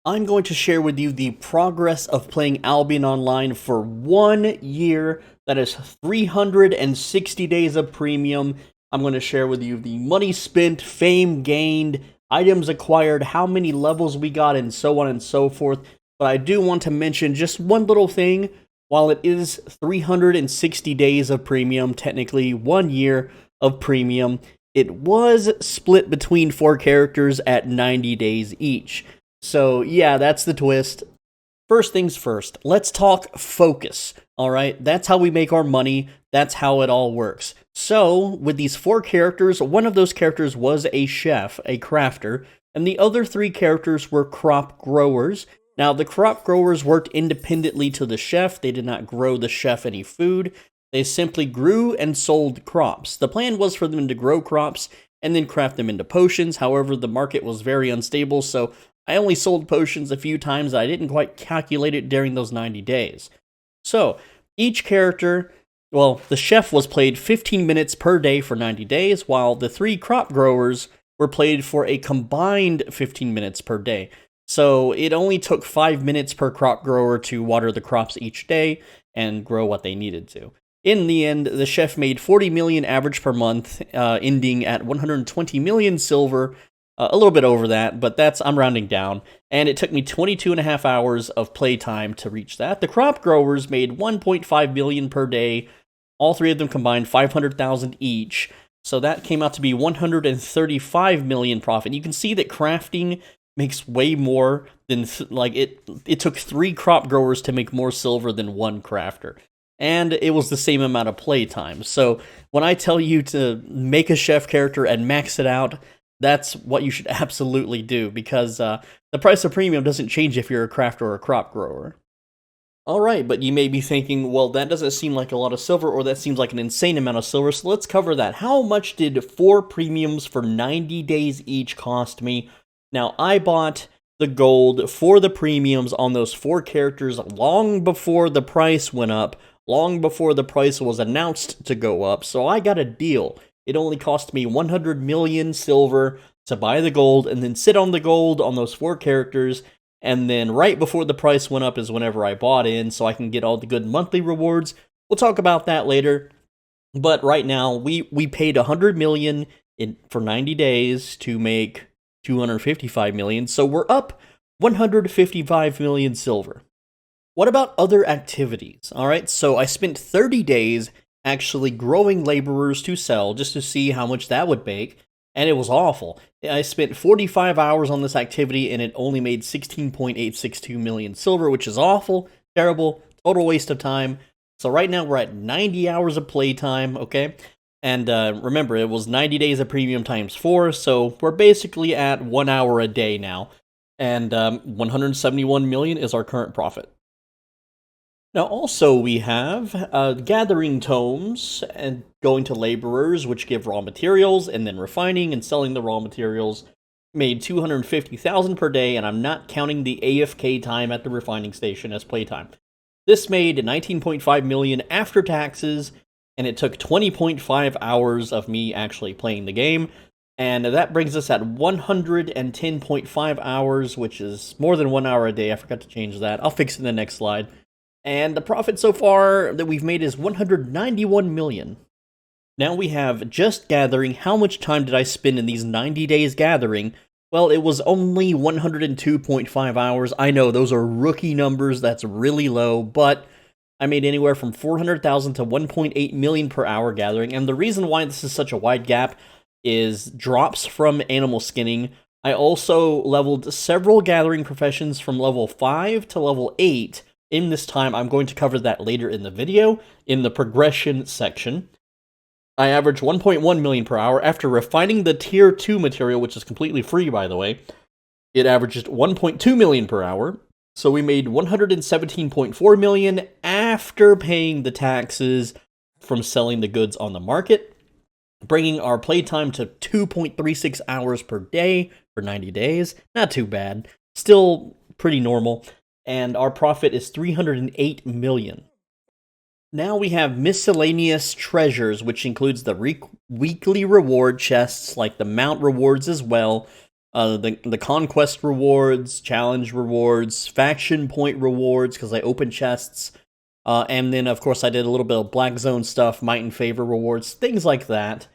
I'm going to share with you the progress of playing Albion Online for 1 year. That is 360 days of premium. I'm going to share with you the money spent, fame gained, items acquired, how many levels we got, and so on and so forth. But I do want to mention just one little thing. While it is 360 days of premium, technically 1 year of premium, it was split between 4 characters at 90 days each. So, yeah, that's the twist. First things first, let's talk focus. All right, that's how we make our money. That's how it all works. So, with these 4 characters, one of those characters was a chef, a crafter, and the other 3 characters were crop growers. Now, the crop growers worked independently to the chef. They did not grow the chef any food. They simply grew and sold crops. The plan was for them to grow crops and then craft them into potions. However, the market was very unstable, so I only sold potions a few times. I didn't quite calculate it during those 90 days. So, each character, well, the chef was played 15 minutes per day for 90 days, while the 3 crop growers were played for a combined 15 minutes per day. So, it only took 5 minutes per crop grower to water the crops each day and grow what they needed to. In the end, the chef made 40 million average per month, ending at 120 million silver, a little bit over that, but I'm rounding down. And it took me 22 and a half hours of playtime to reach that. The crop growers made 1.5 million per day. All 3 of them combined 500,000 each. So that came out to be 135 million profit. You can see that crafting makes way more than it took 3 crop growers to make more silver than 1 crafter. And it was the same amount of playtime. So when I tell you to make a chef character and max it out, that's what you should absolutely do, because the price of premium doesn't change if you're a crafter or a crop grower. Alright, but you may be thinking, well, that doesn't seem like a lot of silver, or that seems like an insane amount of silver, so let's cover that. How much did 4 premiums for 90 days each cost me? Now, I bought the gold for the premiums on those 4 characters long before the price went up, long before the price was announced to go up, so I got a deal. It only cost me 100 million silver to buy the gold and then sit on the gold on those 4 characters. And then right before the price went up is whenever I bought in, so I can get all the good monthly rewards. We'll talk about that later. But right now, we paid 100 million for 90 days to make 255 million. So we're up 155 million silver. What about other activities? All right, so I spent 30 days actually growing laborers to sell just to see how much that would make, and it was awful. I spent 45 hours on this activity and it only made 16.862 million silver, which is awful, terrible, total waste of time. So right now we're at 90 hours of playtime, okay? And remember, it was 90 days of premium times 4, so we're basically at 1 hour a day now. And 171 million is our current profit. Now, also, we have gathering tomes and going to laborers, which give raw materials, and then refining and selling the raw materials. Made 250,000 per day, and I'm not counting the AFK time at the refining station as playtime. This made 19.5 million after taxes, and it took 20.5 hours of me actually playing the game. And that brings us at 110.5 hours, which is more than 1 hour a day. I forgot to change that. I'll fix it in the next slide. And the profit so far that we've made is 191 million. Now we have just gathering. How much time did I spend in these 90 days gathering? Well, it was only 102.5 hours. I know those are rookie numbers. That's really low, but I made anywhere from 400,000 to 1.8 million per hour gathering. And the reason why this is such a wide gap is drops from animal skinning. I also leveled several gathering professions from level 5 to level 8. In this time, I'm going to cover that later in the video, in the progression section. I averaged 1.1 million per hour. After refining the tier 2 material, which is completely free, by the way, it averaged 1.2 million per hour. So we made 117.4 million after paying the taxes from selling the goods on the market, bringing our playtime to 2.36 hours per day for 90 days. Not too bad. Still pretty normal. And our profit is 308 million. Now we have miscellaneous treasures, which includes the weekly reward chests, like the mount rewards as well. The conquest rewards, challenge rewards, faction point rewards, because I opened chests. And then, of course, I did a little bit of Black Zone stuff, Might and Favor rewards, things like that.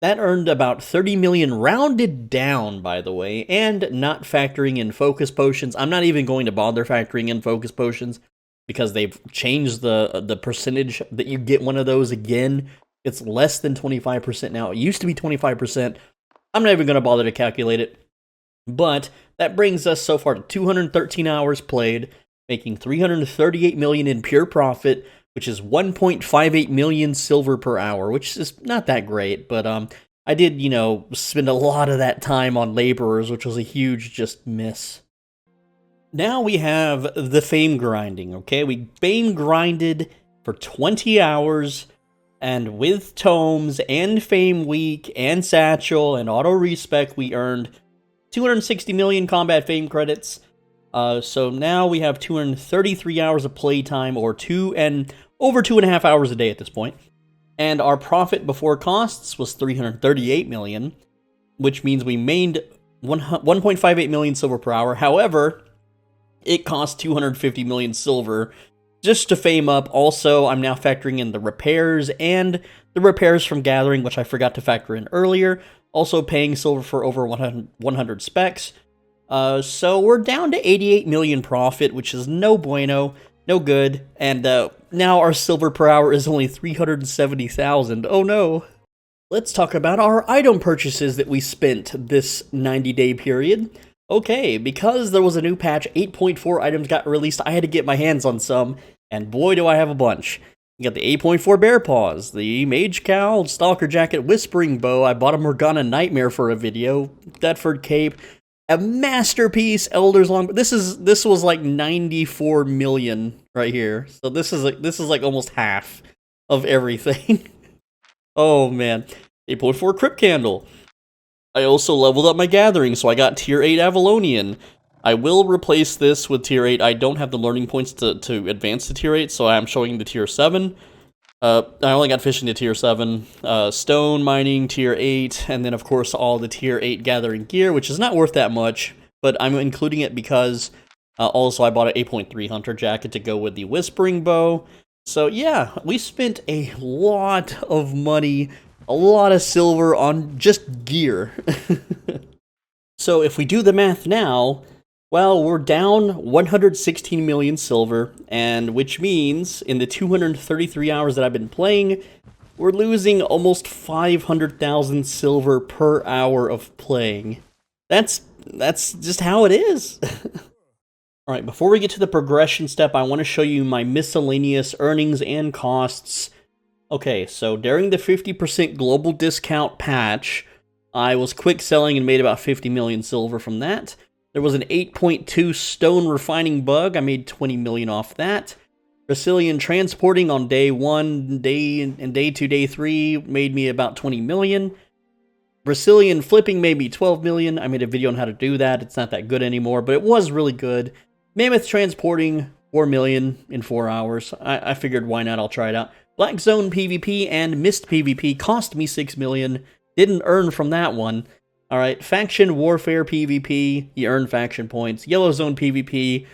That earned about 30 million, rounded down, by the way, and not factoring in focus potions. I'm not even going to bother factoring in focus potions because they've changed the percentage that you get one of those again. It's less than 25% now. It used to be 25%. I'm not even going to bother to calculate it. But that brings us so far to 213 hours played, making 338 million in pure profit, which is 1.58 million silver per hour, which is not that great, but I did, spend a lot of that time on laborers, which was a huge just miss. Now we have the fame grinding, okay? We fame grinded for 20 hours, and with tomes and fame week and satchel and auto respec, we earned 260 million combat fame credits. So now we have 233 hours of playtime, or over 2.5 hours a day at this point. And our profit before costs was 338 million, which means we made 1.58 million silver per hour. However, it cost 250 million silver just to fame up. Also, I'm now factoring in the repairs and the repairs from gathering, which I forgot to factor in earlier. Also paying silver for over 100 specs. So we're down to 88 million profit, which is no bueno, no good. And now our silver per hour is only 370,000. Oh no. Let's talk about our item purchases that we spent this 90-day period. Okay, because there was a new patch, 8.4 items got released, I had to get my hands on some, and boy do I have a bunch. You got the 8.4 Bear Paws, the Mage Cowl, Stalker Jacket, Whispering Bow, I bought a Morgana Nightmare for a video, Thetford Cape, a masterpiece, Elder's Long. This was like 94 million right here. So this is like almost half of everything. Oh man. 8.4 Crypt Candle. I also leveled up my gathering, so I got tier 8 Avalonian. I will replace this with tier 8. I don't have the learning points to advance to tier 8, so I'm showing the tier 7. I only got fishing to tier 7, stone mining tier 8, and then of course all the tier 8 gathering gear, which is not worth that much, but I'm including it because also I bought an 8.3 hunter jacket to go with the Whispering Bow. So yeah, we spent a lot of money, a lot of silver on just gear. So if we do the math now, well, we're down 116 million silver, and which means in the 233 hours that I've been playing, we're losing almost 500,000 silver per hour of playing. That's just how it is. Alright, before we get to the progression step, I want to show you my miscellaneous earnings and costs. Okay, so during the 50% global discount patch, I was quick selling and made about 50 million silver from that. There was an 8.2 stone refining bug. I made 20 million off that. Brazilian transporting on day 1, day 2, day 3 made me about 20 million. Brazilian flipping made me 12 million. I made a video on how to do that. It's not that good anymore, but it was really good. Mammoth transporting 4 million in 4 hours. I figured why not, I'll try it out. Black Zone PvP and Mist PvP cost me 6 million. Didn't earn from that one. Alright, Faction Warfare PvP, you earn faction points. Yellow Zone PvP,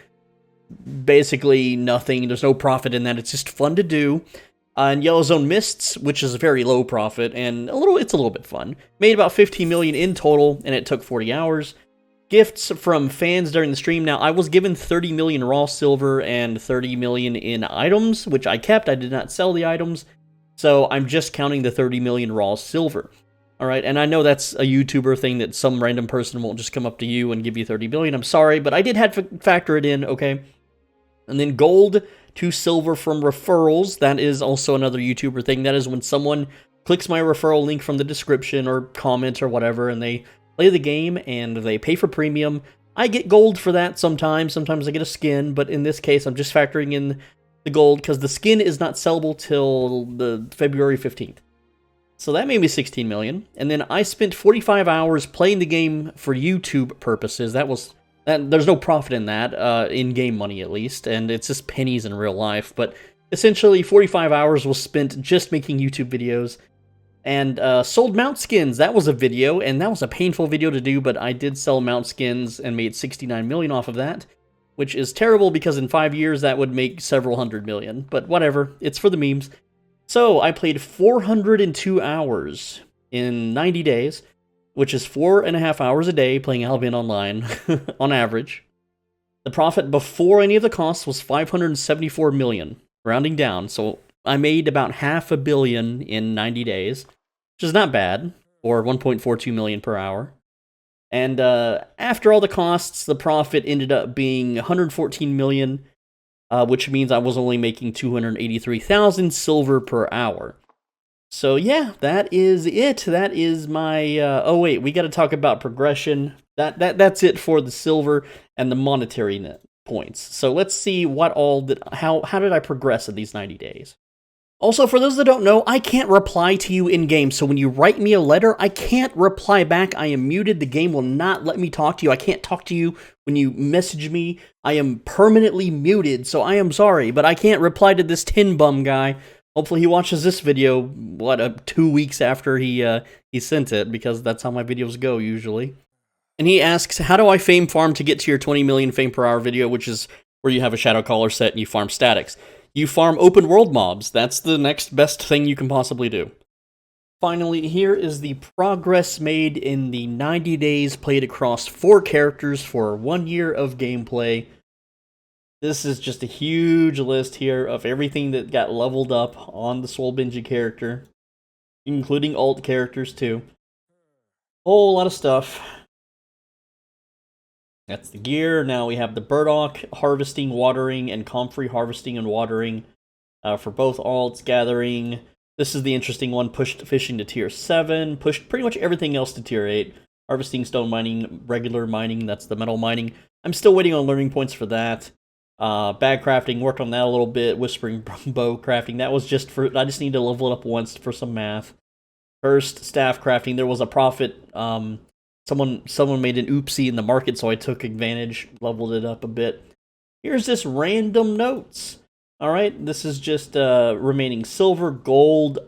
basically nothing. There's no profit in that. It's just fun to do. And Yellow Zone Mists, which is very low profit, and it's a little bit fun. Made about 15 million in total, and it took 40 hours. Gifts from fans during the stream. Now, I was given 30 million raw silver and 30 million in items, which I kept. I did not sell the items, so I'm just counting the 30 million raw silver. Alright, and I know that's a YouTuber thing that some random person won't just come up to you and give you 30 billion. I'm sorry, but I did have to factor it in, okay? And then gold to silver from referrals. That is also another YouTuber thing. That is when someone clicks my referral link from the description or comment or whatever, and they play the game and they pay for premium. I get gold for that sometimes. Sometimes I get a skin, but in this case, I'm just factoring in the gold because the skin is not sellable till the February 15th. So that made me 16 million, and then I spent 45 hours playing the game for YouTube purposes. There's no profit in that, in-game money at least, and it's just pennies in real life, but essentially 45 hours was spent just making YouTube videos, And sold mount skins. That was a video, and that was a painful video to do, but I did sell mount skins and made 69 million off of that, which is terrible because in 5 years that would make several hundred million. But whatever, it's for the memes. So I played 402 hours in 90 days, which is 4.5 hours a day playing Albion Online on average. The profit before any of the costs was 574 million, rounding down. So I made about $500 million in 90 days, which is not bad, or 1.42 million per hour. And after all the costs, the profit ended up being 114 million, which means I was only making 283,000 silver per hour. So yeah, that is it. That is my. Oh wait, we got to talk about progression. That's it for the silver and the monetary points. So let's see what all did. How did I progress in these 90 days? Also, for those that don't know, I can't reply to you in-game, so when you write me a letter, I can't reply back. I am muted. The game will not let me talk to you. I can't talk to you when you message me. I am permanently muted, so I am sorry, but I can't reply to this Tin Bum guy. Hopefully he watches this video, 2 weeks after he sent it, because that's how my videos go, usually. And he asks, how do I fame farm to get to your 20 million fame per hour video, which is where you have a shadow collar set and you farm statics. You farm open world mobs. That's the next best thing you can possibly do. Finally, here is the progress made in the 90 days played across 4 characters for 1 year of gameplay. This is just a huge list here of everything that got leveled up on the Swole Benji character, including alt characters too. Whole lot of stuff. That's the gear. Now we have the burdock harvesting, watering, and comfrey harvesting and watering for both alts. Gathering. This is the interesting one. Pushed fishing to tier 7. Pushed pretty much everything else to tier 8. Harvesting, stone mining, regular mining. That's the metal mining. I'm still waiting on learning points for that. Bag crafting. Worked on that a little bit. Whispering bow crafting. That was just for... I just need to level it up once for some math. First, staff crafting. There was a profit... Someone made an oopsie in the market, so I took advantage, leveled it up a bit. Here's this random notes. All right, this is just remaining silver, gold,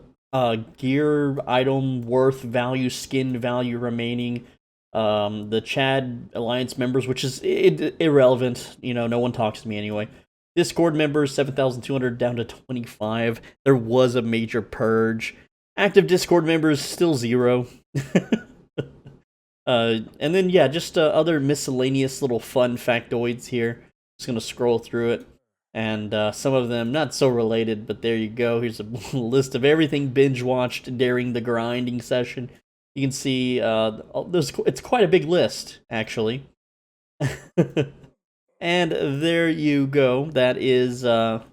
gear, item, worth, value, skin value remaining. The Chad Alliance members, which is irrelevant. You know, no one talks to me anyway. Discord members, 7,200 down to 25. There was a major purge. Active Discord members, still 0. And then, yeah, just other miscellaneous little fun factoids here. Just going to scroll through it. And some of them not so related, but there you go. Here's a list of everything binge-watched during the grinding session. You can see it's quite a big list, actually. And there you go. That is that's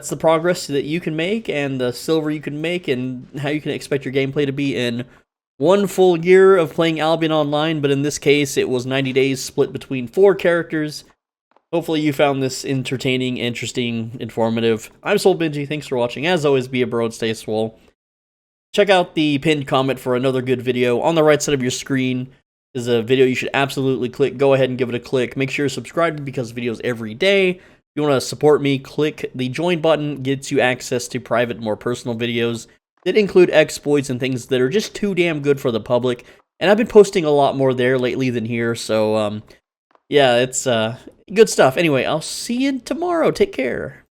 the progress that you can make, and the silver you can make, and how you can expect your gameplay to be in 1 full year of playing Albion Online, but in this case, it was 90 days split between 4 characters. Hopefully you found this entertaining, interesting, informative. I'm Swole Benji, thanks for watching. As always, be a bro and stay swole. Check out the pinned comment for another good video. On the right side of your screen is a video you should absolutely click. Go ahead and give it a click. Make sure you're subscribed because videos every day. If you want to support me, click the join button. Gets you access to private, more personal videos that include exploits and things that are just too damn good for the public. And I've been posting a lot more there lately than here, so yeah, it's good stuff. Anyway, I'll see you tomorrow. Take care.